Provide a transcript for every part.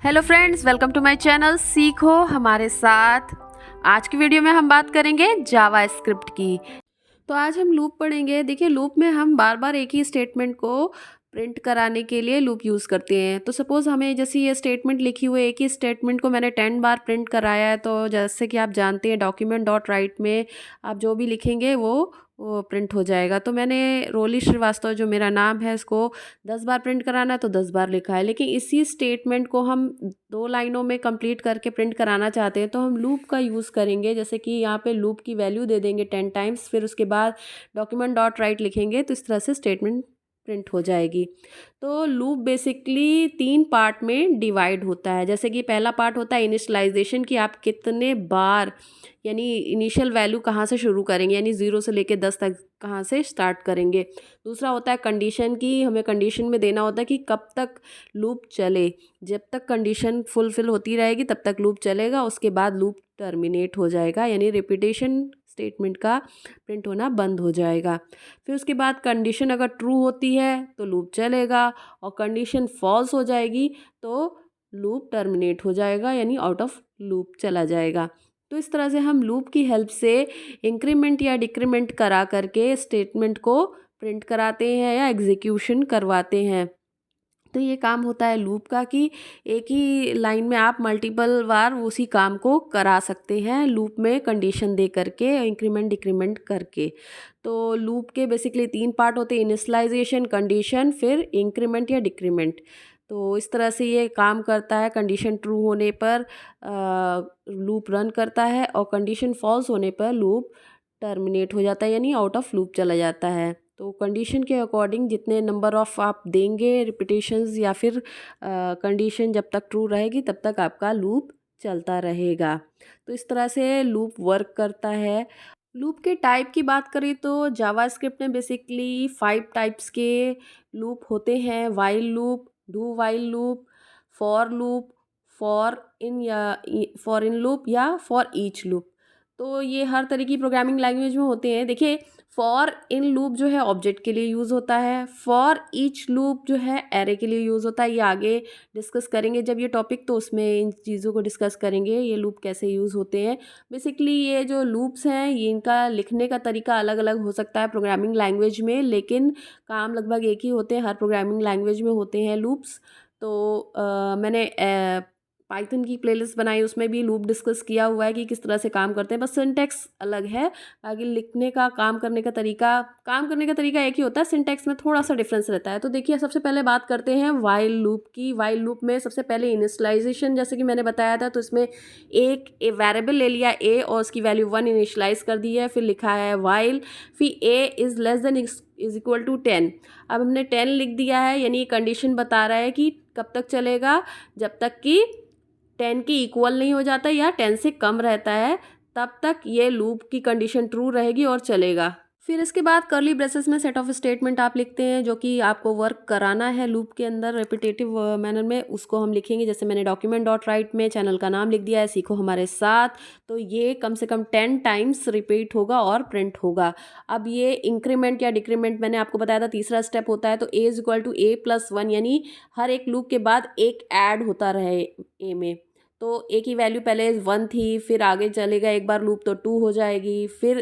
Hello friends, welcome to my channel सीखो हमारे साथ। आज की वीडियो में हम बात करेंगे जावा स्क्रिप्ट की। तो आज हम लूप पढ़ेंगे। देखिए, लूप में हम बार बार एक ही स्टेटमेंट को प्रिंट कराने के लिए लूप यूज़ करते हैं। तो सपोज़ हमें जैसे ये स्टेटमेंट लिखी हुई है, एक ही स्टेटमेंट को मैंने 10 बार प्रिंट कराया है। तो जैसे कि आप जानते हैं, डॉक्यूमेंट डॉट राइट में आप जो भी लिखेंगे वो प्रिंट हो जाएगा। तो मैंने रोली श्रीवास्तव जो मेरा नाम है, इसको 10 बार प्रिंट कराना है तो 10 बार लिखा है। लेकिन इसी स्टेटमेंट को हम 2 लाइनों में कंप्लीट करके प्रिंट कराना चाहते हैं, तो हम लूप का यूज़ करेंगे। जैसे कि यहाँ पे लूप की वैल्यू दे देंगे 10 टाइम्स, फिर उसके बाद डॉक्यूमेंट डॉट राइट लिखेंगे, तो इस तरह से स्टेटमेंट प्रिंट हो जाएगी। तो लूप बेसिकली 3 पार्ट में डिवाइड होता है। जैसे कि पहला पार्ट होता है इनिशियलाइजेशन, कि आप कितने बार यानी इनिशियल वैल्यू कहाँ से शुरू करेंगे, यानी 0 से लेके 10 तक कहाँ से स्टार्ट करेंगे। दूसरा होता है कंडीशन, की हमें कंडीशन में देना होता है कि कब तक लूप चले। जब तक कंडीशन फुलफिल होती रहेगी तब तक लूप चलेगा, उसके बाद लूप टर्मिनेट हो जाएगा, यानी रिपीटेशन स्टेटमेंट का प्रिंट होना बंद हो जाएगा। फिर उसके बाद कंडीशन अगर ट्रू होती है तो लूप चलेगा, और कंडीशन फॉल्स हो जाएगी तो लूप टर्मिनेट हो जाएगा, यानी आउट ऑफ लूप चला जाएगा। तो इस तरह से हम लूप की हेल्प से इंक्रीमेंट या डिक्रीमेंट करा करके स्टेटमेंट को प्रिंट कराते हैं या एग्जीक्यूशन करवाते हैं। तो ये काम होता है लूप का, कि एक ही लाइन में आप मल्टीपल बार उसी काम को करा सकते हैं लूप में कंडीशन दे करके, इंक्रीमेंट डिक्रीमेंट करके। तो लूप के बेसिकली 3 पार्ट होते हैं, इनिशियलाइजेशन, कंडीशन, फिर इंक्रीमेंट या डिक्रीमेंट। तो इस तरह से ये काम करता है। कंडीशन ट्रू होने पर लूप रन करता है, और कंडीशन फॉल्स होने पर लूप टर्मिनेट हो जाता है, यानी आउट ऑफ लूप चला जाता है। तो कंडीशन के अकॉर्डिंग जितने नंबर ऑफ आप देंगे रिपीटेशंस, या फिर कंडीशन जब तक ट्रू रहेगी तब तक आपका लूप चलता रहेगा। तो इस तरह से लूप वर्क करता है। लूप के टाइप की बात करें तो जावास्क्रिप्ट में बेसिकली 5 टाइप्स के लूप होते हैं। While loop, do while loop, for loop, for in loop या फॉर ईच लूप। तो ये हर तरह की प्रोग्रामिंग लैंग्वेज में होते हैं। देखिए, फॉर इन लूप जो है ऑब्जेक्ट के लिए यूज़ होता है, फॉर ईच लूप जो है एरे के लिए यूज़ होता है। ये आगे डिस्कस करेंगे जब ये टॉपिक, तो उसमें इन चीज़ों को डिस्कस करेंगे, ये लूप कैसे यूज़ होते हैं। बेसिकली ये जो लूप्स हैं, ये इनका लिखने का तरीका अलग अलग हो सकता है प्रोग्रामिंग लैंग्वेज में, लेकिन काम लगभग एक ही होते हैं। हर प्रोग्रामिंग लैंग्वेज में होते हैं लूप्स। तो मैंने पाइथन की प्लेलिस्ट बनाई, उसमें भी लूप डिस्कस किया हुआ है कि किस तरह से काम करते हैं। बस सिंटैक्स अलग है, बाकी लिखने का काम करने का तरीका एक ही होता है, सिंटैक्स में थोड़ा सा डिफरेंस रहता है। तो देखिए, सबसे पहले बात करते हैं वाइल लूप की। वाइल लूप में सबसे पहले इनिशियलाइजेशन, जैसे कि मैंने बताया था, तो इसमें एक वेरिएबल ले लिया ए, और उसकी वैल्यू 1 इनिशियलाइज कर दी है। फिर लिखा है वाइल, फिर A is less than is equal to 10। अब हमने 10 लिख दिया है, यानी ये कंडीशन बता रहा है कि कब तक चलेगा, जब तक कि 10 के इक्वल नहीं हो जाता या 10 से कम रहता है, तब तक ये लूप की कंडीशन ट्रू रहेगी और चलेगा। फिर इसके बाद कर्ली ब्रेसेस में सेट ऑफ स्टेटमेंट आप लिखते हैं, जो कि आपको वर्क कराना है लूप के अंदर रिपीटेटिव मैनर में, उसको हम लिखेंगे। जैसे मैंने डॉक्यूमेंट डॉट राइट में चैनल का नाम लिख दिया है, सीखो हमारे साथ। तो ये कम से कम 10 टाइम्स रिपीट होगा और प्रिंट होगा। अब ये इंक्रीमेंट या डिक्रीमेंट मैंने आपको बताया था, तीसरा स्टेप होता है। तो A is equal to A plus 1, यानी हर एक लूप के बाद एक ऐड होता रहे ए में। तो ए की वैल्यू पहले 1 थी, फिर आगे चलेगा एक बार लूप तो 2 हो जाएगी, फिर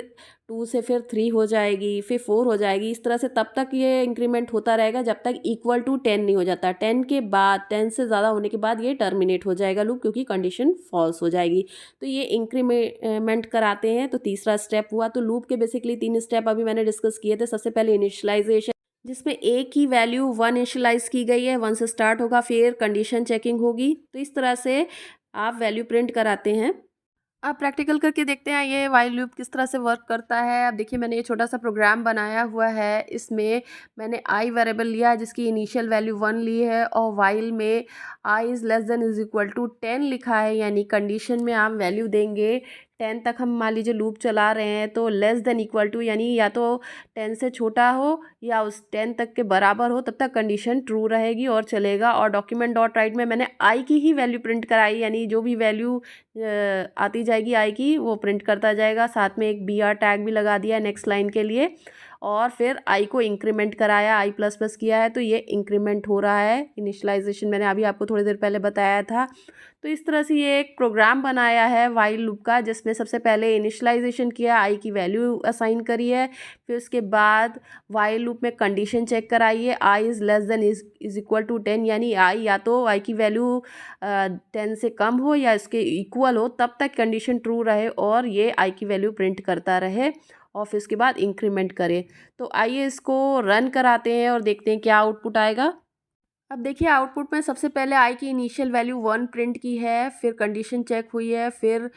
2 से फिर 3 हो जाएगी, फिर 4 हो जाएगी। इस तरह से तब तक ये इंक्रीमेंट होता रहेगा जब तक इक्वल टू 10 नहीं हो जाता। 10 के बाद, 10 से ज़्यादा होने के बाद ये टर्मिनेट हो जाएगा लूप, क्योंकि कंडीशन फॉल्स हो जाएगी। तो ये इंक्रीमेंट कराते हैं, तो तीसरा स्टेप हुआ। तो लूप के बेसिकली 3 स्टेप अभी मैंने डिस्कस किए थे। सबसे पहले इनिशियलाइजेशन, जिसमें ए की वैल्यू 1 इनिशियलाइज की गई है, 1 से स्टार्ट होगा, फिर कंडीशन चेकिंग होगी। तो इस तरह से आप वैल्यू प्रिंट कराते हैं। अब प्रैक्टिकल करके देखते हैं ये वाइल लूप किस तरह से वर्क करता है। अब देखिए, मैंने ये छोटा सा प्रोग्राम बनाया हुआ है। इसमें मैंने आई वेरिएबल लिया है, जिसकी इनिशियल वैल्यू 1 ली है, और वाइल में I is less than is equal to 10 लिखा है, यानी कंडीशन में आप वैल्यू देंगे 10 तक। हम मान लीजिए लूप चला रहे हैं, तो लेस देन इक्वल टू, यानी या तो 10 से छोटा हो या उस 10 तक के बराबर हो, तब तक कंडीशन ट्रू रहेगी और चलेगा। और डॉक्यूमेंट डॉट राइट में मैंने आई की ही वैल्यू प्रिंट कराई, यानी जो भी वैल्यू आती जाएगी आई की, वो प्रिंट करता जाएगा। साथ में एक बी आर टैग भी लगा दिया नेक्स्ट लाइन के लिए। और फिर आई को इंक्रीमेंट कराया, आई प्लस प्लस किया है तो ये इंक्रीमेंट हो रहा है। इनिशियलाइजेशन मैंने अभी आपको थोड़ी देर पहले बताया था। तो इस तरह से ये एक प्रोग्राम बनाया है वाइल लूप का, जिसमें सबसे पहले इनिशियलाइजेशन किया, आई की वैल्यू असाइन करी है, फिर उसके बाद वाइल लूप में कंडीशन चेक कराई है, I is less than is equal to 10, यानी आई या तो आई की वैल्यू 10 से कम हो या इसके इक्वल हो, तब तक कंडीशन ट्रू रहे और ये आई की वैल्यू प्रिंट करता रहे और फिर उसके बाद इंक्रीमेंट करे। तो आइए इसको रन कराते हैं और देखते हैं क्या आउटपुट आएगा। अब देखिए आउटपुट में सबसे पहले आई की इनिशियल वैल्यू 1 प्रिंट की है, फिर कंडीशन चेक हुई है, फिर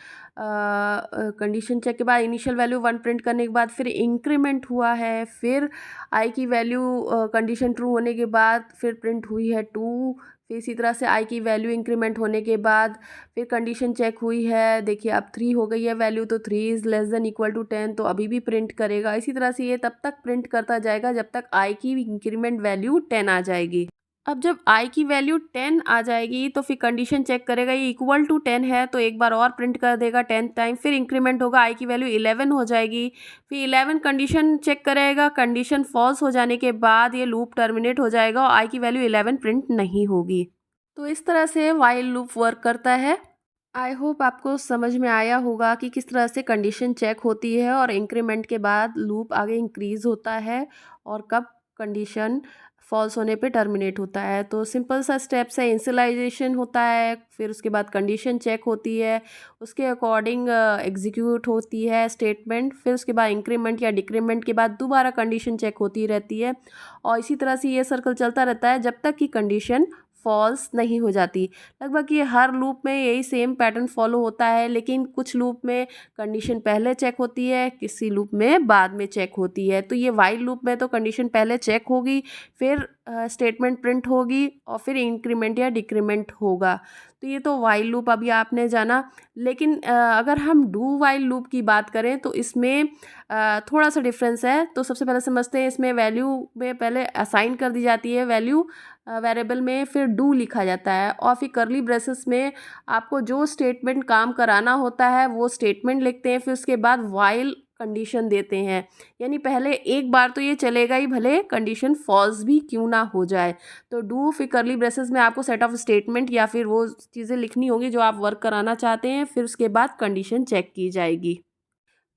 कंडीशन चेक के बाद इनिशियल वैल्यू 1 प्रिंट करने के बाद फिर इंक्रीमेंट हुआ है, फिर आई की वैल्यू कंडीशन ट्रू होने के बाद फिर प्रिंट हुई है 2, फिर इसी तरह से आई की वैल्यू इंक्रीमेंट होने के बाद फिर कंडीशन चेक हुई है, देखिए अब 3 हो गई है वैल्यू, तो 3 is less than equal to 10, तो अभी भी प्रिंट करेगा। इसी तरह से ये तब तक प्रिंट करता जाएगा जब तक आई की इंक्रीमेंट वैल्यू 10 आ जाएगी। अब जब i की वैल्यू 10 आ जाएगी तो फिर कंडीशन चेक करेगा, ये इक्वल टू 10 है तो एक बार और प्रिंट कर देगा 10 टाइम, फिर इंक्रीमेंट होगा, i की वैल्यू 11 हो जाएगी, फिर 11 कंडीशन चेक करेगा, कंडीशन फॉल्स हो जाने के बाद ये लूप टर्मिनेट हो जाएगा और i की वैल्यू 11 प्रिंट नहीं होगी। तो इस तरह से वाइल लूप वर्क करता है। आई होप आपको समझ में आया होगा कि किस तरह से कंडीशन चेक होती है और इंक्रीमेंट के बाद लूप आगे इंक्रीज़ होता है और कब कंडीशन फॉल्स होने पे टर्मिनेट होता है। तो सिंपल सा स्टेप्स है, इनिशियलाइजेशन होता है, फिर उसके बाद कंडीशन चेक होती है, उसके अकॉर्डिंग एग्जीक्यूट होती है स्टेटमेंट, फिर उसके बाद इंक्रीमेंट या डिक्रीमेंट के बाद दोबारा कंडीशन चेक होती रहती है और इसी तरह से ये सर्कल चलता रहता है जब तक कि कंडीशन फॉल्स नहीं हो जाती। लगभग ये हर लूप में यही सेम पैटर्न फॉलो होता है, लेकिन कुछ लूप में कंडीशन पहले चेक होती है, किसी लूप में बाद में चेक होती है। तो ये वाइल लूप में तो कंडीशन पहले चेक होगी, फिर स्टेटमेंट प्रिंट होगी और फिर इंक्रीमेंट या डिक्रीमेंट होगा। तो ये तो वाइल लूप अभी आपने जाना, लेकिन अगर हम डू वाइल लूप की बात करें तो इसमें थोड़ा सा डिफरेंस है। तो सबसे पहले समझते हैं, इसमें वैल्यू में पहले असाइन कर दी जाती है वैल्यू वेरिएबल में, फिर डू लिखा जाता है और फिर करली ब्रेसेस में आपको जो स्टेटमेंट काम कराना होता है वो स्टेटमेंट लिखते हैं, फिर उसके बाद वाइल कंडीशन देते हैं। यानी पहले एक बार तो ये चलेगा ही, भले कंडीशन फॉल्स भी क्यों ना हो जाए। तो डू फिर करली ब्रेसेस में आपको सेट ऑफ स्टेटमेंट या फिर वो चीज़ें लिखनी होगी जो आप वर्क कराना चाहते हैं, फिर उसके बाद कंडीशन चेक की जाएगी।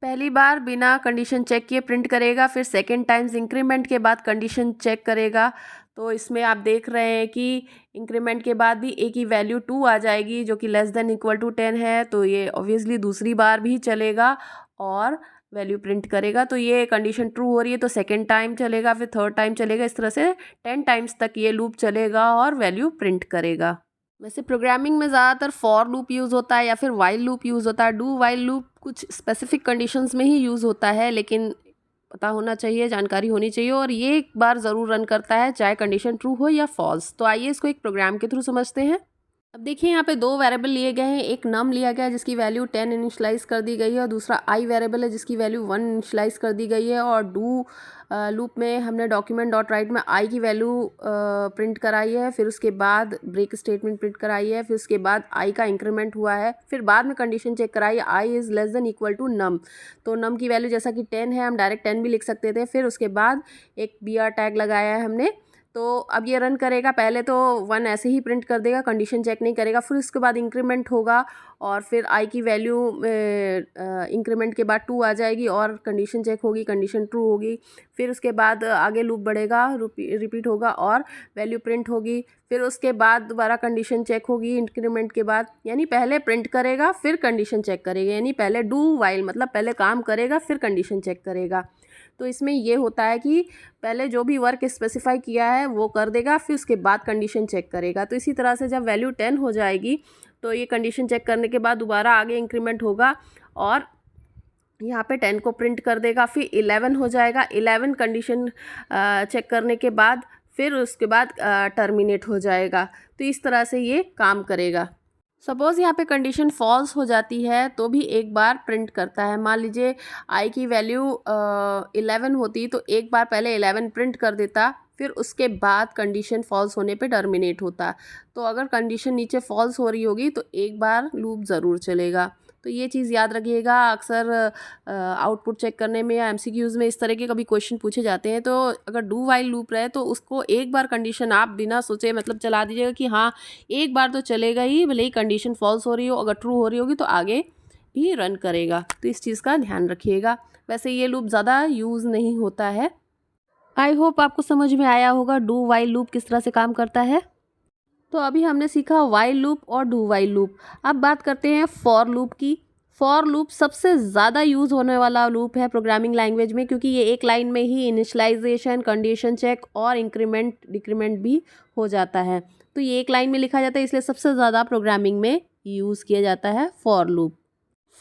पहली बार बिना कंडीशन चेक किए प्रिंट करेगा, फिर सेकेंड टाइम्स इंक्रीमेंट के बाद कंडीशन चेक करेगा। तो इसमें आप देख रहे हैं कि इंक्रीमेंट के बाद भी ए की वैल्यू 2 आ जाएगी जो कि लेस देन इक्वल टू 10 है, तो ये ऑब्वियसली दूसरी बार भी चलेगा और वैल्यू प्रिंट करेगा। तो ये कंडीशन ट्रू हो रही है तो सेकेंड टाइम चलेगा, फिर थर्ड टाइम चलेगा, इस तरह से 10 टाइम्स तक ये लूप चलेगा और वैल्यू प्रिंट करेगा। वैसे प्रोग्रामिंग में ज़्यादातर फॉर लूप यूज़ होता है या फिर वाइल लूप यूज़ होता है। डू वाइल लूप कुछ स्पेसिफिक कंडीशंस में ही यूज़ होता है, लेकिन पता होना चाहिए, जानकारी होनी चाहिए और ये एक बार ज़रूर रन करता है चाहे कंडीशन ट्रू हो या फॉल्स। तो आइए इसको एक प्रोग्राम के थ्रू समझते हैं। अब देखिए यहाँ पे दो वेरिएबल लिए गए हैं, एक नम लिया गया है जिसकी वैल्यू 10 इनिशलाइज कर दी गई है और दूसरा आई वेरिएबल है जिसकी वैल्यू 1 इनिशलाइज कर दी गई है। और डू लूप में हमने डॉक्यूमेंट डॉट राइट में आई की वैल्यू प्रिंट कराई है, फिर उसके बाद ब्रेक स्टेटमेंट प्रिंट कराई है, फिर उसके बाद आई का इंक्रीमेंट हुआ है, फिर बाद में कंडीशन चेक कराई, I is less than equal to num. तो नम की वैल्यू जैसा कि 10 है, हम डायरेक्ट 10 भी लिख सकते थे। फिर उसके बाद एक BR टैग लगाया है हमने। तो अब ये रन करेगा, पहले तो 1 ऐसे ही प्रिंट कर देगा, कंडीशन चेक नहीं करेगा, फिर उसके बाद इंक्रीमेंट होगा और फिर आई की वैल्यू इंक्रीमेंट के बाद 2 आ जाएगी और कंडीशन चेक होगी, कंडीशन ट्रू होगी, फिर उसके बाद आगे लूप बढ़ेगा, रिपीट होगा और वैल्यू प्रिंट होगी, फिर उसके बाद दोबारा कंडीशन चेक होगी इंक्रीमेंट के बाद। यानी पहले प्रिंट करेगा फिर कंडीशन चेक करेगा, यानी पहले डू वाइल मतलब पहले काम करेगा फिर कंडीशन चेक करेगा। तो इसमें ये होता है कि पहले जो भी वर्क स्पेसिफाई किया है वो कर देगा, फिर उसके बाद कंडीशन चेक करेगा। तो इसी तरह से जब वैल्यू 10 हो जाएगी तो ये कंडीशन चेक करने के बाद दोबारा आगे इंक्रीमेंट होगा और यहाँ पे 10 को प्रिंट कर देगा, फिर 11 हो जाएगा, 11 कंडीशन चेक करने के बाद फिर उसके बाद टर्मिनेट हो जाएगा। तो इस तरह से ये काम करेगा। सपोज़ यहाँ पे कंडीशन फॉल्स हो जाती है तो भी एक बार प्रिंट करता है। मान लीजिए आई की वैल्यू 11 होती तो एक बार पहले 11 प्रिंट कर देता, फिर उसके बाद कंडीशन फॉल्स होने पे टर्मिनेट होता। तो अगर कंडीशन नीचे फॉल्स हो रही होगी तो एक बार लूप ज़रूर चलेगा। तो ये चीज़ याद रखिएगा। अक्सर आउटपुट चेक करने में या एमसीक्यूज़ में इस तरह के कभी क्वेश्चन पूछे जाते हैं, तो अगर डू वाइल लूप रहे तो उसको एक बार कंडीशन आप बिना सोचे मतलब चला दीजिएगा कि हाँ एक बार तो चलेगा ही, भले ही कंडीशन फॉल्स हो रही हो, अगर ट्रू हो रही होगी तो आगे भी रन करेगा। तो इस चीज़ का ध्यान रखिएगा। वैसे ये लूप ज़्यादा यूज़ नहीं होता है। आई होप आपको समझ में आया होगा डू वाइल लूप किस तरह से काम करता है। तो अभी हमने सीखा वाइल लूप और डू वाइल लूप। अब बात करते हैं फॉर लूप की। फॉर लूप सबसे ज़्यादा यूज़ होने वाला लूप है प्रोग्रामिंग लैंग्वेज में, क्योंकि ये एक लाइन में ही इनिशियलाइजेशन, कंडीशन चेक और इंक्रीमेंट डिक्रीमेंट भी हो जाता है। तो ये एक लाइन में लिखा जाता है, इसलिए सबसे ज़्यादा प्रोग्रामिंग में यूज़ किया जाता है फॉर लूप।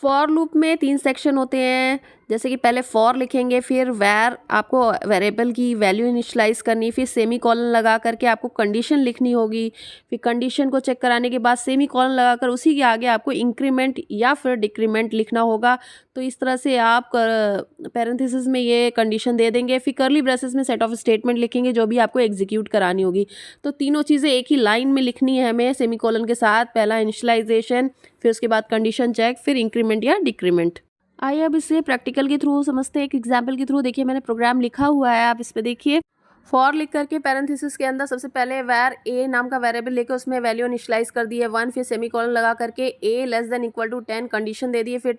फॉर लूप में 3 सेक्शन होते हैं। जैसे कि पहले फॉर लिखेंगे, फिर वैर, आपको वेरिएबल की वैल्यू इनिशियलाइज करनी, फिर सेमी कॉलन लगा करके आपको कंडीशन लिखनी होगी, फिर कंडीशन को चेक कराने के बाद सेमी कॉलन लगाकर उसी के आगे आपको इंक्रीमेंट या फिर डिक्रीमेंट लिखना होगा। तो इस तरह से आप पैरेंथेसिस में ये कंडीशन दे देंगे, फिर करली ब्रेसेस में सेट ऑफ स्टेटमेंट लिखेंगे जो भी आपको एग्जीक्यूट करानी होगी। तो तीनों चीज़ें एक ही लाइन में लिखनी है हमें सेमी कॉलन के साथ। पहला इनिशियलाइजेशन, फिर उसके बाद कंडीशन चेक, फिर इंक्रीमेंट या डिक्रीमेंट। आइए अब इसे प्रैक्टिकल के थ्रू समझते हैं, एक एग्जाम्पल के थ्रू। देखिए मैंने प्रोग्राम लिखा हुआ है, आप इस पे देखिए। फॉर लिख करके पैरेंथेसिस के अंदर सबसे पहले वैर ए नाम का वेरिएबल लेकर उसमें वैल्यू इनिशियलाइज कर दी है 1, फिर सेमी कॉलन लगा करके a less than equal to 10 condition दे दी है, फिर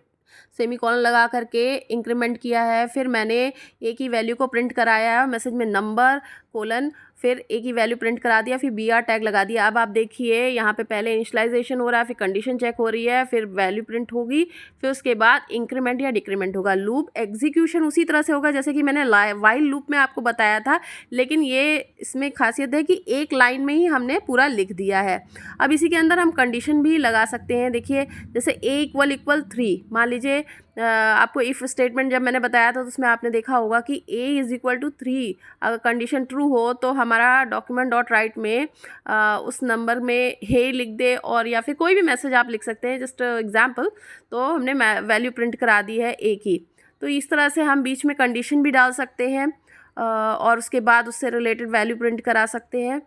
सेमी कॉलन लगा करके इंक्रीमेंट किया है, फिर मैंने ए की वैल्यू को प्रिंट कराया है मैसेज में नंबर कोलन, फिर ए की वैल्यू प्रिंट करा दिया, फिर बी आर टैग लगा दिया। अब आप देखिए यहाँ पे पहले इनिशियलाइजेशन हो रहा है, फिर कंडीशन चेक हो रही है, फिर वैल्यू प्रिंट होगी, फिर उसके बाद इंक्रीमेंट या डिक्रीमेंट होगा। लूप एग्जीक्यूशन उसी तरह से होगा जैसे कि मैंने वाइल लूप में आपको बताया था, लेकिन ये इसमें खासियत है कि एक लाइन में ही हमने पूरा लिख दिया है। अब इसी के अंदर हम कंडीशन भी लगा सकते हैं। देखिए जैसे ए इक्वल इक्वल 3, मान लीजिए आपको इफ़ स्टेटमेंट जब मैंने बताया था तो उसमें आपने देखा होगा कि ए इज़ इक्वल टू 3, अगर कंडीशन ट्रू हो तो हमारा डॉक्यूमेंट डॉट राइट में उस नंबर में हे लिख दे, और या फिर कोई भी मैसेज आप लिख सकते हैं, जस्ट एग्जांपल। तो हमने वैल्यू प्रिंट करा दी है ए की। तो इस तरह से हम बीच में कंडीशन भी डाल सकते हैं और उसके बाद उससे रिलेटेड वैल्यू प्रिंट करा सकते हैं।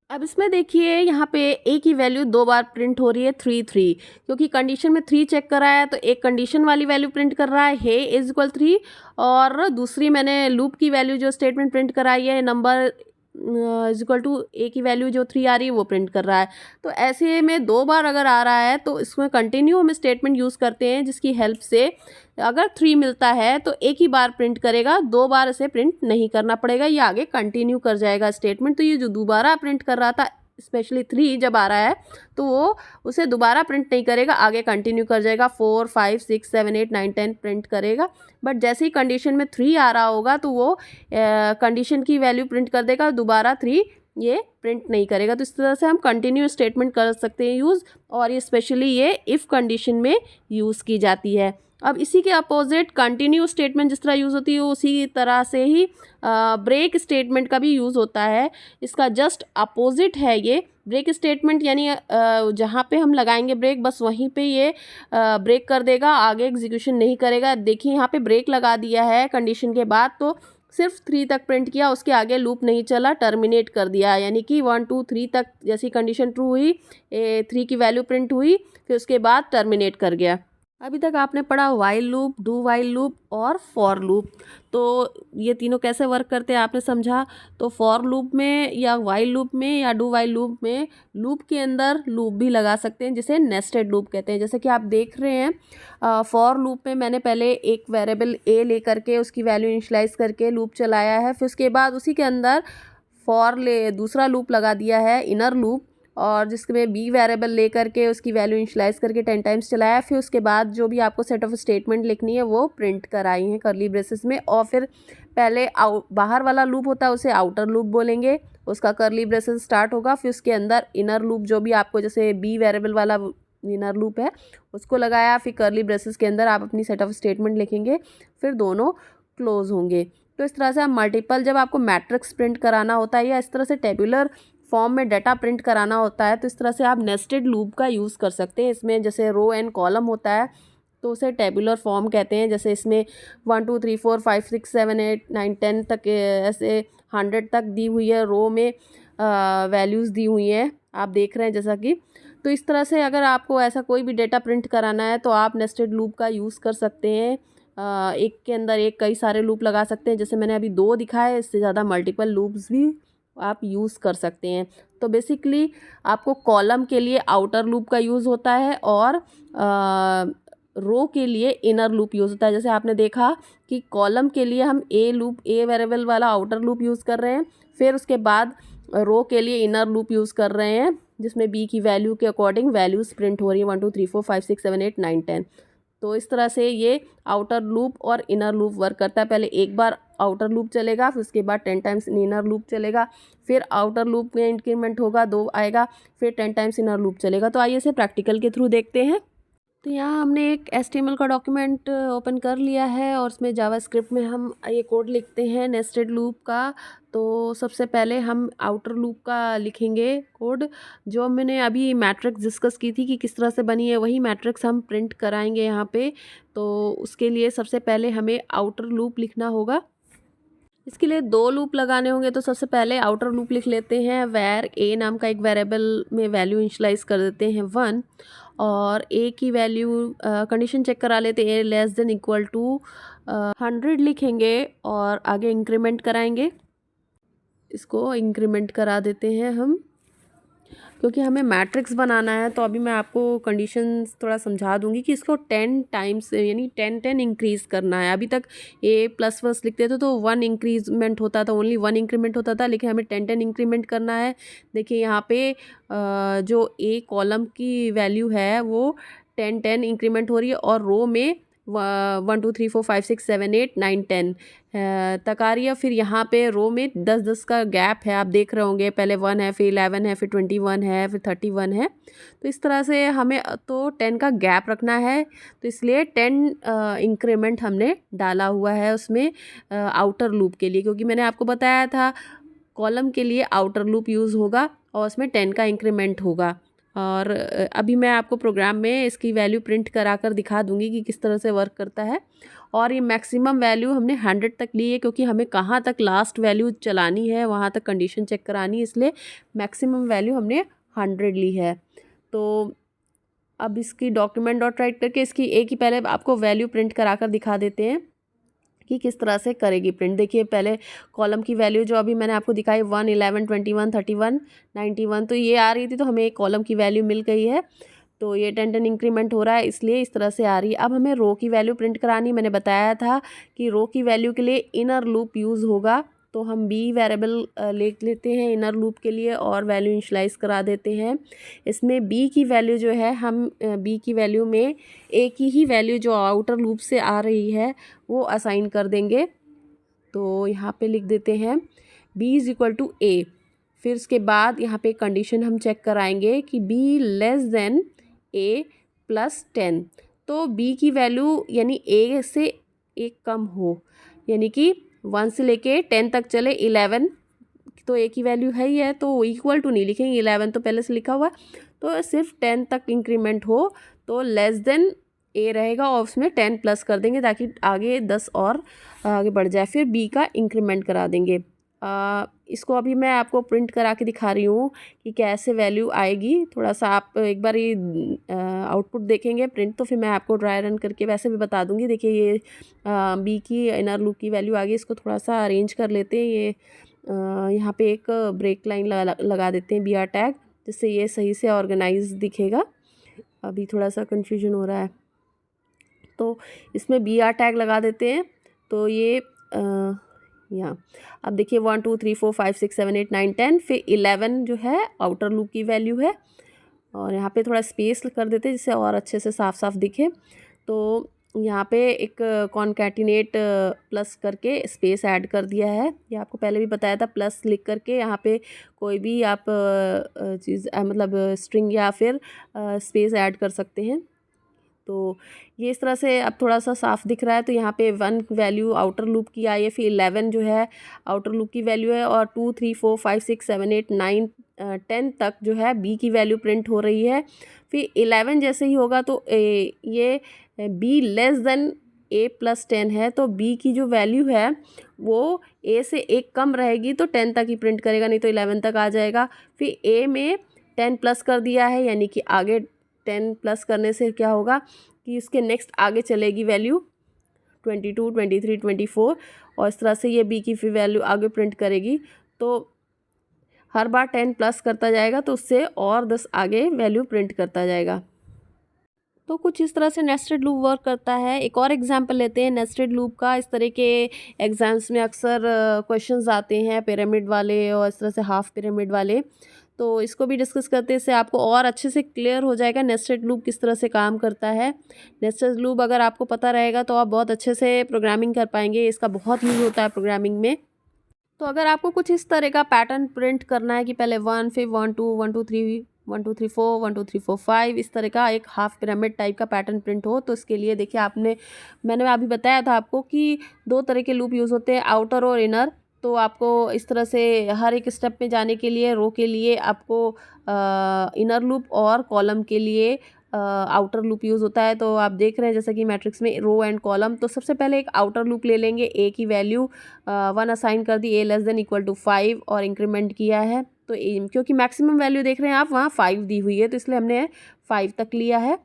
अब इसमें देखिए यहाँ पे ए की वैल्यू 2 बार प्रिंट हो रही है 3 3, क्योंकि कंडीशन में 3 चेक करा है तो एक कंडीशन वाली वैल्यू प्रिंट कर रहा है हे इज इक्वल 3, और दूसरी मैंने लूप की वैल्यू जो स्टेटमेंट प्रिंट कराई है नंबर इज इक्वल टू ए की वैल्यू जो 3 आ रही है वो प्रिंट कर रहा है। तो ऐसे में 2 बार अगर आ रहा है तो इसमें कंटिन्यू हम स्टेटमेंट यूज़ करते हैं, जिसकी हेल्प से अगर 3 मिलता है तो एक ही बार प्रिंट करेगा, 2 बार इसे प्रिंट नहीं करना पड़ेगा, ये आगे कंटिन्यू कर जाएगा स्टेटमेंट। तो ये जो दोबारा प्रिंट कर रहा था स्पेशली 3 जब आ रहा है तो वो उसे दोबारा प्रिंट नहीं करेगा, आगे कंटिन्यू कर जाएगा, 4 5 6 7 8 9 10 प्रिंट करेगा। बट जैसे ही कंडीशन में 3 आ रहा होगा तो वो कंडीशन की वैल्यू प्रिंट कर देगा, दोबारा 3 ये प्रिंट नहीं करेगा। तो इस तरह से हम कंटिन्यू स्टेटमेंट कर सकते हैं यूज़, और ये स्पेशली ये इफ़ कंडीशन में यूज़ की जाती है। अब इसी के अपोजिट कंटिन्यू स्टेटमेंट जिस तरह यूज़ होती है उसी तरह से ही ब्रेक स्टेटमेंट का भी यूज़ होता है। इसका जस्ट अपोजिट है ये ब्रेक स्टेटमेंट, यानी जहाँ पे हम लगाएंगे ब्रेक बस वहीं पे ये ब्रेक कर देगा, आगे एग्जीक्यूशन नहीं करेगा। देखिए यहाँ पे ब्रेक लगा दिया है कंडीशन के बाद, तो सिर्फ 3 तक प्रिंट किया, उसके आगे लूप नहीं चला, टर्मिनेट कर दिया। यानी कि 1 2 3 तक जैसी कंडीशन ट्रू हुई 3 की वैल्यू प्रिंट हुई, फिर उसके बाद टर्मिनेट कर गया। अभी तक आपने पढ़ा while loop, do while loop और फॉर लूप। तो ये तीनों कैसे वर्क करते हैं आपने समझा। तो फॉर लूप में या वाइल लूप में या डू वाइल लूप में लूप के अंदर लूप भी लगा सकते हैं, जिसे नेस्टेड लूप कहते हैं। जैसे कि आप देख रहे हैं फॉर लूप में मैंने पहले एक वेरिएबल ए ले करके उसकी वैल्यू इनिशियलाइज करके लूप चलाया है, फिर उसके बाद उसी के अंदर दूसरा लूप लगा दिया है इनर लूप, और जिसमें बी वेरिएबल ले करके उसकी वैल्यू इनिशियलाइज करके 10 टाइम्स चलाया। फिर उसके बाद जो भी आपको सेट ऑफ स्टेटमेंट लिखनी है वो प्रिंट कराई हैं करली ब्रेसेस में, और फिर पहले बाहर वाला लूप होता है उसे आउटर लूप बोलेंगे, उसका करली ब्रेसेस स्टार्ट होगा, फिर उसके अंदर इनर लूप जो भी आपको जैसे बी वेरिएबल वाला इनर लूप है उसको लगाया, फिर करली ब्रेसेस के अंदर आप अपनी सेट ऑफ स्टेटमेंट लिखेंगे, फिर दोनों क्लोज होंगे। तो इस तरह से आप मल्टीपल, जब आपको मैट्रिक्स प्रिंट कराना होता है या इस तरह से टेबुलर फॉर्म में डाटा प्रिंट कराना होता है, तो इस तरह से आप नेस्टेड लूप का यूज़ कर सकते हैं। इसमें जैसे रो एंड कॉलम होता है तो उसे टेबुलर फॉर्म कहते हैं। जैसे इसमें 1 2 3 4 5 6 7 8 9 10 तक ऐसे 100 तक दी हुई है, रो में वैल्यूज़ दी हुई हैं, आप देख रहे हैं जैसा कि। तो इस तरह से अगर आपको ऐसा कोई भी डेटा प्रिंट कराना है तो आप नेस्टेड लूप का यूज़ कर सकते हैं। एक के अंदर एक कई सारे लूप लगा सकते हैं, जैसे मैंने अभी 2 दिखाए, इससे ज़्यादा मल्टीपल लूप्स भी आप यूज़ कर सकते हैं। तो बेसिकली आपको कॉलम के लिए आउटर लूप का यूज़ होता है और रो के लिए इनर लूप यूज़ होता है। जैसे आपने देखा कि कॉलम के लिए हम ए वेरिएबल वाला आउटर लूप यूज़ कर रहे हैं, फिर उसके बाद रो के लिए इनर लूप यूज़ कर रहे हैं, जिसमें बी की वैल्यू के अकॉर्डिंग वैल्यूज़ प्रिंट हो रही है 1 2 3 4 5 6 7 8 9 10। तो इस तरह से ये आउटर लूप और इनर लूप वर्क करता है। पहले एक बार आउटर लूप चलेगा, फिर उसके बाद 10 टाइम्स इनर लूप चलेगा, फिर आउटर लूप में इंक्रीमेंट होगा 2 आएगा, फिर 10 टाइम्स इनर लूप चलेगा। तो आइए इसे प्रैक्टिकल के थ्रू देखते हैं। तो यहाँ हमने एक HTML का डॉक्यूमेंट ओपन कर लिया है और उसमें जावास्क्रिप्ट में हम ये कोड लिखते हैं नेस्टेड लूप का। तो सबसे पहले हम आउटर लूप का लिखेंगे कोड। जो मैंने अभी मैट्रिक्स डिस्कस की थी कि किस तरह से बनी है, वही मैट्रिक्स हम प्रिंट कराएंगे यहाँ पे। तो उसके लिए सबसे पहले हमें आउटर लूप लिखना होगा। इसके लिए 2 लूप लगाने होंगे। तो सबसे पहले आउटर लूप लिख लेते हैं। वेर ए नाम का एक वेरिएबल में वैल्यू इनिशियलाइज कर देते हैं 1, और ए की वैल्यू कंडीशन चेक करा लेते हैं, लेस देन इक्वल टू 100 लिखेंगे और आगे इंक्रीमेंट कराएंगे। इसको इंक्रीमेंट करा देते हैं हम, क्योंकि हमें मैट्रिक्स बनाना है। तो अभी मैं आपको कंडीशंस थोड़ा समझा दूंगी कि इसको 10 टाइम्स यानी 10 इंक्रीज़ करना है। अभी तक ए प्लस वस लिखते थे तो 1 इंक्रीजमेंट होता था, ओनली 1 इंक्रीमेंट होता था, लेकिन हमें 10 इंक्रीमेंट करना है। देखिए यहाँ पे जो ए कॉलम की वैल्यू है वो 10 इंक्रीमेंट हो रही है और रो में 1 2 3 4 5 6 7 8 9 10 तक आ रही है। फिर यहाँ पे रो में 10 का गैप है, आप देख रहे होंगे, पहले 1 है, फिर 11 है, फिर 21 है, फिर 31 है। तो इस तरह से हमें तो 10 का गैप रखना है, तो इसलिए 10 इंक्रीमेंट हमने डाला हुआ है उसमें आउटर लूप के लिए, क्योंकि मैंने आपको बताया था कॉलम के लिए आउटर लूप यूज़ होगा और उसमें 10 का इंक्रीमेंट होगा। और अभी मैं आपको प्रोग्राम में इसकी वैल्यू प्रिंट करा कर दिखा दूंगी कि किस तरह से वर्क करता है। और ये मैक्सिमम वैल्यू हमने 100 तक ली है, क्योंकि हमें कहाँ तक लास्ट वैल्यू चलानी है, वहाँ तक कंडीशन चेक करानी है, इसलिए मैक्सिमम वैल्यू हमने 100 ली है। तो अब इसकी डॉक्यूमेंट डॉट राइट करके इसकी एक ही पहले आपको वैल्यू प्रिंट करा कर दिखा देते हैं कि किस तरह से करेगी प्रिंट। देखिए पहले कॉलम की वैल्यू जो अभी मैंने आपको दिखाई 1 11 21 31 91, तो ये आ रही थी, तो हमें एक कॉलम की वैल्यू मिल गई है। तो ये 10 इंक्रीमेंट हो रहा है, इसलिए इस तरह से आ रही है। अब हमें रो की वैल्यू प्रिंट करानी, मैंने बताया था कि रो की वैल्यू के लिए इनर लूप यूज़ होगा। तो हम बी वेरिएबल ले लेते हैं इनर लूप के लिए और वैल्यू इनिशियलाइज करा देते हैं। इसमें बी की वैल्यू जो है, हम बी की वैल्यू में ए की ही वैल्यू जो आउटर लूप से आ रही है वो असाइन कर देंगे। तो यहाँ पे लिख देते हैं b is equal to a. फिर उसके बाद यहाँ पे कंडीशन हम चेक कराएंगे कि b less than a plus 10। तो b की वैल्यू यानी a से एक कम हो, यानी कि 1 से लेके 10 तक चले। 11 तो a की वैल्यू है ही है, तो इक्वल टू नहीं लिखेंगे, 11 तो पहले से लिखा हुआ है, तो सिर्फ 10 तक इंक्रीमेंट हो तो लेस देन ए रहेगा और उसमें 10 प्लस कर देंगे ताकि आगे 10 और आगे बढ़ जाए। फिर बी का इंक्रीमेंट करा देंगे। इसको अभी मैं आपको प्रिंट करा के दिखा रही हूँ कि कैसे वैल्यू आएगी। थोड़ा सा आप एक बार ये आउटपुट देखेंगे प्रिंट, तो फिर मैं आपको ड्राई रन करके वैसे भी बता दूँगी। देखिए ये बी की इनर लूप की वैल्यू आ गई। इसको थोड़ा सा अरेंज कर लेते हैं। ये यहाँ पे एक ब्रेक लाइन लगा देते हैं BR टैग, जिससे ये सही से ऑर्गेनाइज दिखेगा। अभी थोड़ा सा कन्फ्यूजन हो रहा है, तो इसमें BR टैग लगा देते हैं। तो ये यहाँ अब देखिए 1 2 3 4 5 6 7 8 9 10, फिर 11 जो है आउटर लूप की वैल्यू है। और यहाँ पे थोड़ा स्पेस कर देते हैं जिससे और अच्छे से साफ साफ दिखे। तो यहाँ पे एक कॉन्कैटिनेट प्लस करके स्पेस ऐड कर दिया है। ये आपको पहले भी बताया था, प्लस लिख करके यहाँ पे कोई भी आप चीज़ मतलब स्ट्रिंग या फिर स्पेस ऐड कर सकते हैं। तो ये इस तरह से अब थोड़ा सा साफ दिख रहा है। तो यहाँ पे 1 वैल्यू आउटर लूप की आई है, फिर 11 जो है आउटर लूप की वैल्यू है, और 2 3 4 5 6 7 8 9 10 तक जो है बी की वैल्यू प्रिंट हो रही है। फिर 11 जैसे ही होगा तो ये बी लेस देन ए प्लस 10 है, तो बी की जो वैल्यू है वो ए से एक कम रहेगी तो 10 तक ही प्रिंट करेगा, नहीं तो 11 तक आ जाएगा। फिर ए में 10 प्लस कर दिया है, यानी कि आगे 10 प्लस करने से क्या होगा कि इसके नेक्स्ट आगे चलेगी वैल्यू 22, 23, 24 और इस तरह से ये बी की फिर वैल्यू आगे प्रिंट करेगी। तो हर बार 10 प्लस करता जाएगा तो उससे और 10 आगे वैल्यू प्रिंट करता जाएगा। तो कुछ इस तरह से नेस्टेड लूप वर्क करता है। एक और एग्जांपल लेते हैं नेस्टेड लूप का। इस तरह के एग्जाम्स में अक्सर क्वेश्चंस आते हैं पिरामिड वाले और इस तरह से हाफ पिरामिड वाले, तो इसको भी डिस्कस करते हैं। इससे आपको और अच्छे से क्लियर हो जाएगा नेस्टेड लूप किस तरह से काम करता है। नेस्टेड लूप अगर आपको पता रहेगा तो आप बहुत अच्छे से प्रोग्रामिंग कर पाएंगे, इसका बहुत यूज़ होता है प्रोग्रामिंग में। तो अगर आपको कुछ इस तरह का पैटर्न प्रिंट करना है कि पहले 1 फिर 1 2 1 2 3 1 2 3 4 1 2 3 4 5 इस तरह का एक हाफ पिरामिड टाइप का पैटर्न प्रिंट हो, तो इसके लिए देखिए मैंने अभी बताया था आपको कि 2 तरह के लूप यूज़ होते हैं, आउटर और इनर। तो आपको इस तरह से हर एक स्टेप में जाने के लिए रो के लिए आपको इनर लूप और कॉलम के लिए आउटर लूप यूज़ होता है। तो आप देख रहे हैं जैसे कि मैट्रिक्स में रो एंड कॉलम। तो सबसे पहले एक आउटर लूप ले लेंगे, ए की वैल्यू 1 असाइन कर दी, ए लेस देन इक्वल टू 5 और इंक्रीमेंट किया है। तो क्योंकि मैक्सिमम वैल्यू देख रहे हैं आप वहाँ 5 दी हुई है तो इसलिए हमने 5 तक लिया है।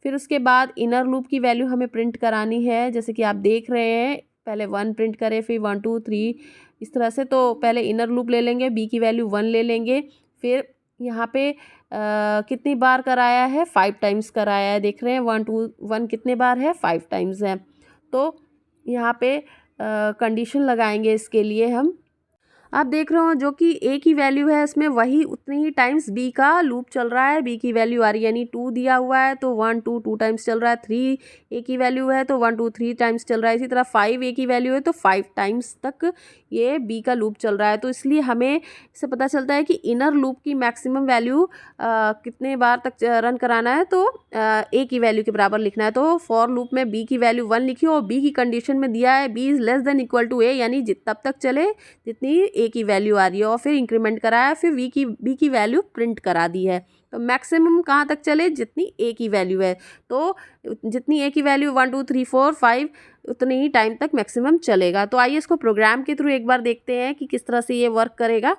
फिर उसके बाद इनर लूप की वैल्यू हमें प्रिंट करानी है, जैसे कि आप देख रहे हैं पहले 1 प्रिंट करें फिर 1 2 3 इस तरह से। तो पहले इनर लूप ले लेंगे, बी की वैल्यू 1 ले लेंगे, फिर यहाँ पे कितनी बार कराया है 5 टाइम्स कराया है, देख रहे हैं 1 2 1 कितने बार है 5 टाइम्स है। तो यहाँ पे कंडीशन लगाएंगे इसके लिए हम, आप देख रहे हो जो कि ए की वैल्यू है इसमें वही उतनी ही टाइम्स बी का लूप चल रहा है। बी की वैल्यू आ रही है यानी 2 दिया हुआ है तो 1 2 2 टाइम्स चल रहा है। 3 ए की वैल्यू है तो 1 2 3 टाइम्स चल रहा है। इसी तरह 5 ए की वैल्यू है तो 5 टाइम्स तक ये बी का लूप चल रहा है। तो इसलिए हमें इससे पता चलता है कि इनर लूप की मैक्सिमम वैल्यू कितने बार तक रन कराना है, तो ए की वैल्यू के बराबर लिखना है। तो फॉर लूप में बी की वैल्यू 1 लिखी और बी की कंडीशन में दिया है b is less than equal to ए, यानी तब तक चले जितनी ए की वैल्यू आ रही है और फिर इंक्रीमेंट कराया, फिर बी की वैल्यू प्रिंट करा दी है। तो मैक्सिमम कहाँ तक चले जितनी ए की वैल्यू है, तो जितनी ए की वैल्यू 1 2 3 4 5 उतनी ही टाइम तक मैक्सिमम चलेगा। तो आइए इसको प्रोग्राम के थ्रू एक बार देखते हैं कि किस तरह से ये वर्क करेगा।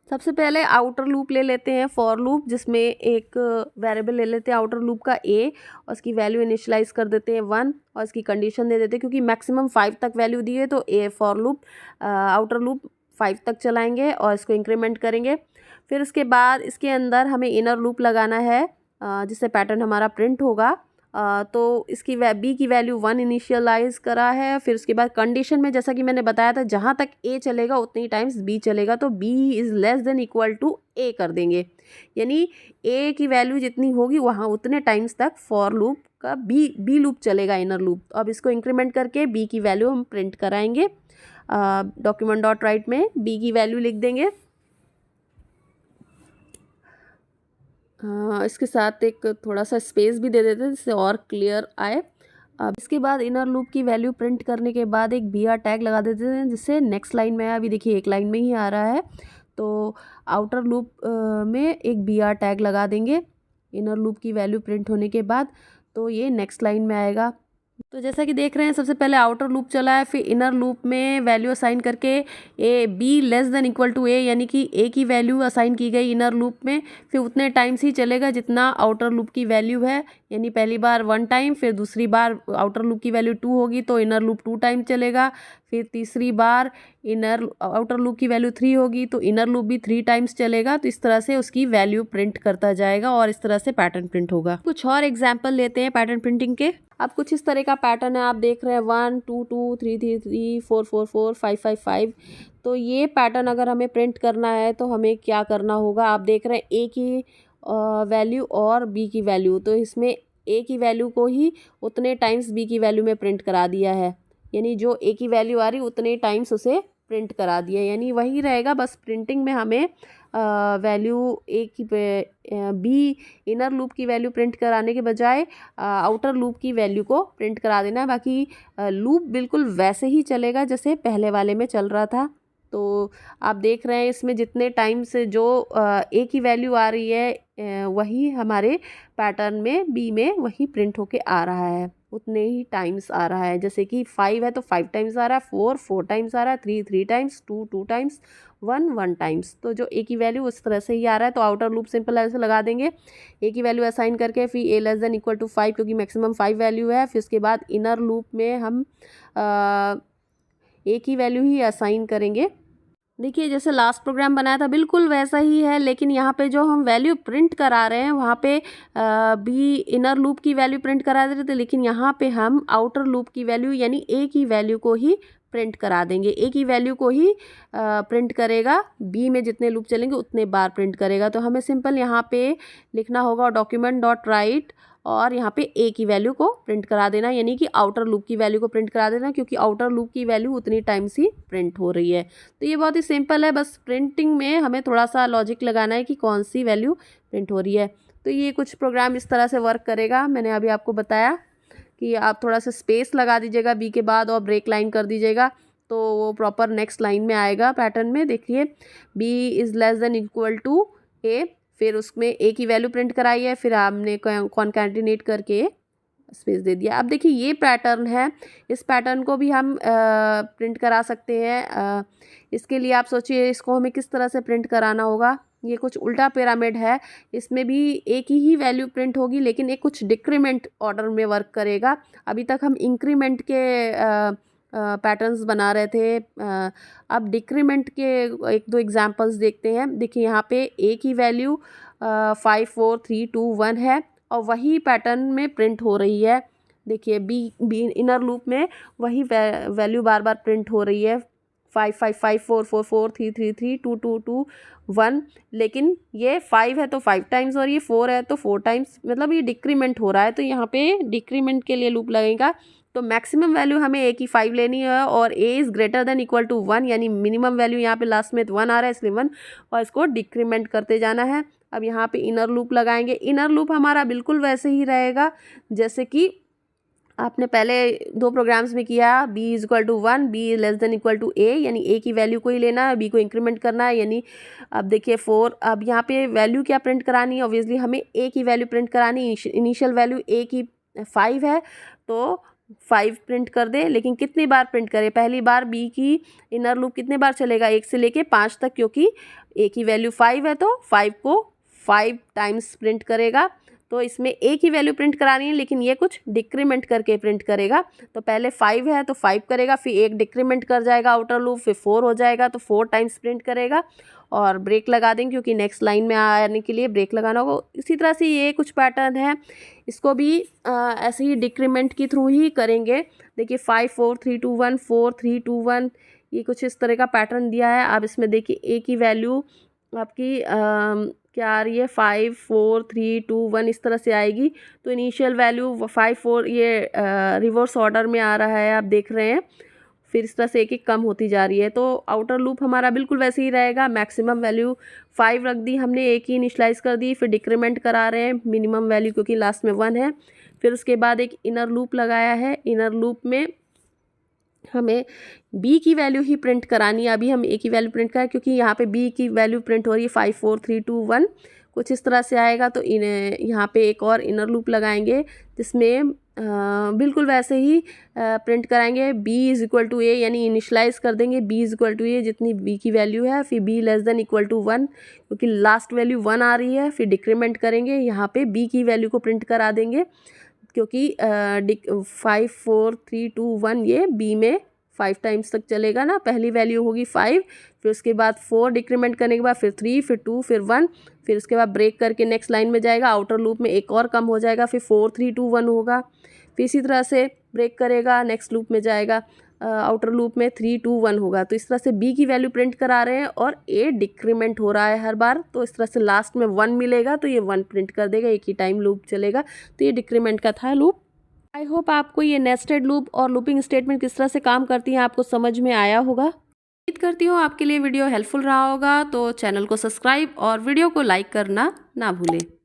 सबसे पहले आउटर लूप ले लेते हैं फॉर लूप, जिसमें एक वेरिएबल ले लेते हैं आउटर लूप का ए और उसकी वैल्यू इनिशियलाइज कर देते हैं 1 और इसकी कंडीशन दे देते हैं क्योंकि मैक्सिमम 5 तक वैल्यू दी है तो A for loop outer loop 5 तक चलाएंगे और इसको इंक्रीमेंट करेंगे। फिर उसके बाद इसके अंदर हमें इनर लूप लगाना है जिससे पैटर्न हमारा प्रिंट होगा। तो इसकी बी की वैल्यू 1 इनिशियलाइज करा है। फिर उसके बाद कंडीशन में जैसा कि मैंने बताया था जहाँ तक ए चलेगा उतनी टाइम्स बी चलेगा, तो b is less than equal to a कर देंगे, यानी ए की वैल्यू जितनी होगी वहाँ उतने टाइम्स तक फॉर लूप का बी लूप चलेगा इनर लूप। अब इसको इंक्रीमेंट करके बी की वैल्यू हम प्रिंट कराएंगे। डॉक्यूमेंट डॉट राइट में बी की वैल्यू लिख देंगे। इसके साथ एक थोड़ा सा स्पेस भी दे देते हैं जिससे और क्लियर आए। अब इसके बाद इनर लूप की वैल्यू प्रिंट करने के बाद एक बी आर टैग लगा देते हैं जिससे नेक्स्ट लाइन में अभी देखिए एक लाइन में ही आ रहा है, तो आउटर लूप में एक बी आर टैग लगा देंगे इनर लूप की वैल्यू प्रिंट होने के बाद, तो ये नेक्स्ट लाइन में आएगा। तो जैसा कि देख रहे हैं सबसे पहले आउटर लूप चला है, फिर इनर लूप में वैल्यू असाइन करके a b less than equal to ए, यानी कि ए की वैल्यू असाइन की गई इनर लूप में, फिर उतने टाइम्स ही चलेगा जितना आउटर लूप की वैल्यू है, यानी पहली बार 1 टाइम, फिर दूसरी बार आउटर लूप की वैल्यू 2 होगी तो इनर लूप 2 टाइम चलेगा, फिर तीसरी बार आउटर लूप की वैल्यू 3 होगी तो इनर लूप भी 3 टाइम्स चलेगा। तो इस तरह से उसकी वैल्यू प्रिंट करता जाएगा और इस तरह से पैटर्न प्रिंट होगा। कुछ और एग्जाम्पल लेते हैं पैटर्न प्रिंटिंग के। अब कुछ इस तरह का पैटर्न है, आप देख रहे हैं 1 2 2 3 3 3 4 4 4 5 5 5। तो ये पैटर्न अगर हमें प्रिंट करना है तो हमें क्या करना होगा, आप देख रहे हैं ए की वैल्यू और बी की वैल्यू, तो इसमें ए की वैल्यू को ही उतने टाइम्स बी की वैल्यू में प्रिंट करा दिया है, यानी जो ए की वैल्यू आ रही उतने टाइम्स उसे प्रिंट करा दिया, यानी वही रहेगा, बस प्रिंटिंग में हमें वैल्यू ए की बी इनर लूप की वैल्यू प्रिंट कराने के बजाय आउटर लूप की वैल्यू को प्रिंट करा देना है। बाकी लूप बिल्कुल वैसे ही चलेगा जैसे पहले वाले में चल रहा था। तो आप देख रहे हैं इसमें जितने टाइम से जो ए की वैल्यू आ रही है वही हमारे पैटर्न में बी में वही प्रिंट होके आ रहा है, उतने ही टाइम्स आ रहा है। जैसे कि 5 है तो 5 टाइम्स आ रहा है, 4 4 टाइम्स आ रहा है, 3 3 टाइम्स, 2 2 टाइम्स, 1 टाइम्स। तो जो ए की वैल्यू उस तरह से ही आ रहा है, तो आउटर लूप सिंपल ऐसे लगा देंगे, ए की वैल्यू असाइन करके, फिर ए लेस देन इक्वल टू 5 क्योंकि मैक्सिमम 5 वैल्यू है। फिर उसके बाद इनर लूप में हम ए की वैल्यू ही असाइन करेंगे। देखिए जैसे लास्ट प्रोग्राम बनाया था बिल्कुल वैसा ही है, लेकिन यहाँ पे जो हम वैल्यू प्रिंट करा रहे हैं वहाँ पे बी इनर लूप की वैल्यू प्रिंट करा रहे थे, लेकिन यहाँ पे हम आउटर लूप की वैल्यू यानी ए की वैल्यू को ही प्रिंट करा देंगे। ए की वैल्यू को ही प्रिंट करेगा, बी में जितने लूप चलेंगे उतने बार प्रिंट करेगा। तो हमें सिंपल यहाँ पे लिखना होगा डॉक्यूमेंट डॉट राइट और यहाँ पे ए की वैल्यू को प्रिंट करा देना, यानी कि आउटर लूप की वैल्यू को प्रिंट करा देना, क्योंकि आउटर लूप की वैल्यू उतनी टाइम्स ही प्रिंट हो रही है। तो ये बहुत ही सिंपल है, बस प्रिंटिंग में हमें थोड़ा सा लॉजिक लगाना है कि कौन सी वैल्यू प्रिंट हो रही है। तो ये कुछ प्रोग्राम इस तरह से वर्क करेगा। मैंने अभी आपको बताया कि आप थोड़ा सा स्पेस लगा दीजिएगा बी के बाद और ब्रेक लाइन कर दीजिएगा, तो वो प्रॉपर नेक्स्ट लाइन में आएगा पैटर्न में। देखिए b is less than equal to a, फिर उसमें ए की वैल्यू प्रिंट कराई है, फिर आपने कॉन्कैटिनेट करके स्पेस दे दिया। अब देखिए ये पैटर्न है, इस पैटर्न को भी हम प्रिंट करा सकते हैं। इसके लिए आप सोचिए इसको हमें किस तरह से प्रिंट कराना होगा। ये कुछ उल्टा पिरामिड है, इसमें भी एक ही वैल्यू प्रिंट होगी, लेकिन एक कुछ डिक्रीमेंट ऑर्डर में वर्क करेगा। अभी तक हम इंक्रीमेंट के पैटर्न्स बना रहे थे, अब डिक्रीमेंट के एक दो एग्जांपल्स देखते हैं। देखिए यहाँ पे ए की वैल्यू 5 4 3 2 1 है और वही पैटर्न में प्रिंट हो रही है। देखिए बी इनर लूप में वही वैल्यू बार बार प्रिंट हो रही है, 5 5 5 4 4 4 3 3 3 2 2 2 1, लेकिन ये 5 है तो 5 टाइम्स और ये 4 है तो 4 टाइम्स, मतलब ये डिक्रीमेंट हो रहा है। तो यहाँ पे डिक्रीमेंट के लिए लूप लगेगा, तो मैक्सिमम वैल्यू हमें ए की 5 लेनी है और A is greater than equal to 1, यानी मिनिमम वैल्यू यहाँ पे लास्ट में 1 आ रहा है इसलिए 1, और इसको डिक्रीमेंट करते जाना है। अब यहाँ पे इनर लूप लगाएंगे, इनर लूप हमारा बिल्कुल वैसे ही रहेगा जैसे कि आपने पहले 2 प्रोग्राम्स में किया। B is equal to 1, b less than equal to ए, यानी ए की वैल्यू को ही लेना है, बी को इंक्रीमेंट करना है, यानी अब देखिए 4। अब यहाँ पे वैल्यू क्या प्रिंट करानी है, ऑब्वियसली हमें ए की वैल्यू प्रिंट करानी। इनिशियल वैल्यू ए की 5 है तो 5 प्रिंट कर दे, लेकिन कितनी बार प्रिंट करे, पहली बार बी की इनर लूप कितने बार चलेगा, 1 से लेके 5 तक, क्योंकि ए की वैल्यू 5 है तो 5 को 5 टाइम्स प्रिंट करेगा। तो इसमें ए की वैल्यू प्रिंट करानी है, लेकिन ये कुछ डिक्रीमेंट करके प्रिंट करेगा। तो पहले 5 है तो 5 करेगा, फिर एक डिक्रीमेंट कर जाएगा आउटर लूप, फिर 4 हो जाएगा तो 4 टाइम्स प्रिंट करेगा और ब्रेक लगा देंगे, क्योंकि नेक्स्ट लाइन में आने के लिए ब्रेक लगाना होगा। इसी तरह से ये कुछ पैटर्न है, इसको भी ऐसे ही डिक्रीमेंट के थ्रू ही करेंगे। देखिए 5 4 3 2 1 4 3 2 1, ये कुछ इस तरह का पैटर्न दिया है। अब इसमें देखिए ए की वैल्यू आपकी क्या आ रही है, 5 4 3 2 1 इस तरह से आएगी। तो इनिशियल वैल्यू 5 4 ये रिवर्स ऑर्डर में आ रहा है, आप देख रहे हैं, फिर इस तरह से एक एक कम होती जा रही है। तो आउटर लूप हमारा बिल्कुल वैसे ही रहेगा, मैक्सिमम वैल्यू 5 रख दी हमने, एक ही इनिशलाइज कर दी, फिर डिक्रीमेंट करा रहे हैं मिनिमम वैल्यू क्योंकि लास्ट में 1 है। फिर उसके बाद एक इनर लूप लगाया है, इनर लूप में हमें बी की वैल्यू ही प्रिंट करानी है। अभी हम ए की वैल्यू प्रिंट करें क्योंकि यहाँ पे बी की वैल्यू प्रिंट हो रही है 5 4 3 2 1, कुछ इस तरह से आएगा। तो यहाँ पे एक और इनर लूप लगाएंगे जिसमें बिल्कुल वैसे ही प्रिंट कराएंगे बी इज़ इक्वल टू ए, यानी इनिशलाइज कर देंगे B is equal to A जितनी बी की वैल्यू है, फिर B less than equal to 1 क्योंकि लास्ट वैल्यू 1 आ रही है, फिर डिक्रीमेंट करेंगे, यहाँ पे बी की वैल्यू को प्रिंट करा देंगे क्योंकि 5 4 3 2 1 ये बी में 5 टाइम्स तक चलेगा ना। पहली वैल्यू होगी 5, फिर उसके बाद 4 डिक्रीमेंट करने के बाद फिर 3 फिर 2 फिर 1, फिर उसके बाद ब्रेक करके नेक्स्ट लाइन में जाएगा, आउटर लूप में एक और कम हो जाएगा, फिर 4 3 2 1 होगा, फिर इसी तरह से ब्रेक करेगा, नेक्स्ट लूप में जाएगा, आउटर लूप में 3 2 1 होगा। तो इस तरह से बी की वैल्यू प्रिंट करा रहे हैं और ए डिक्रीमेंट हो रहा है हर बार, तो इस तरह से लास्ट में 1 मिलेगा तो ये 1 प्रिंट कर देगा, एक ही टाइम लूप चलेगा। तो ये डिक्रीमेंट का था लूप। आई होप आपको ये नेस्टेड लूप और लूपिंग स्टेटमेंट किस तरह से काम करती हैं आपको समझ में आया होगा। उम्मीद करती हूँ आपके लिए वीडियो हेल्पफुल रहा होगा। तो चैनल को सब्सक्राइब और वीडियो को लाइक करना ना भूलें।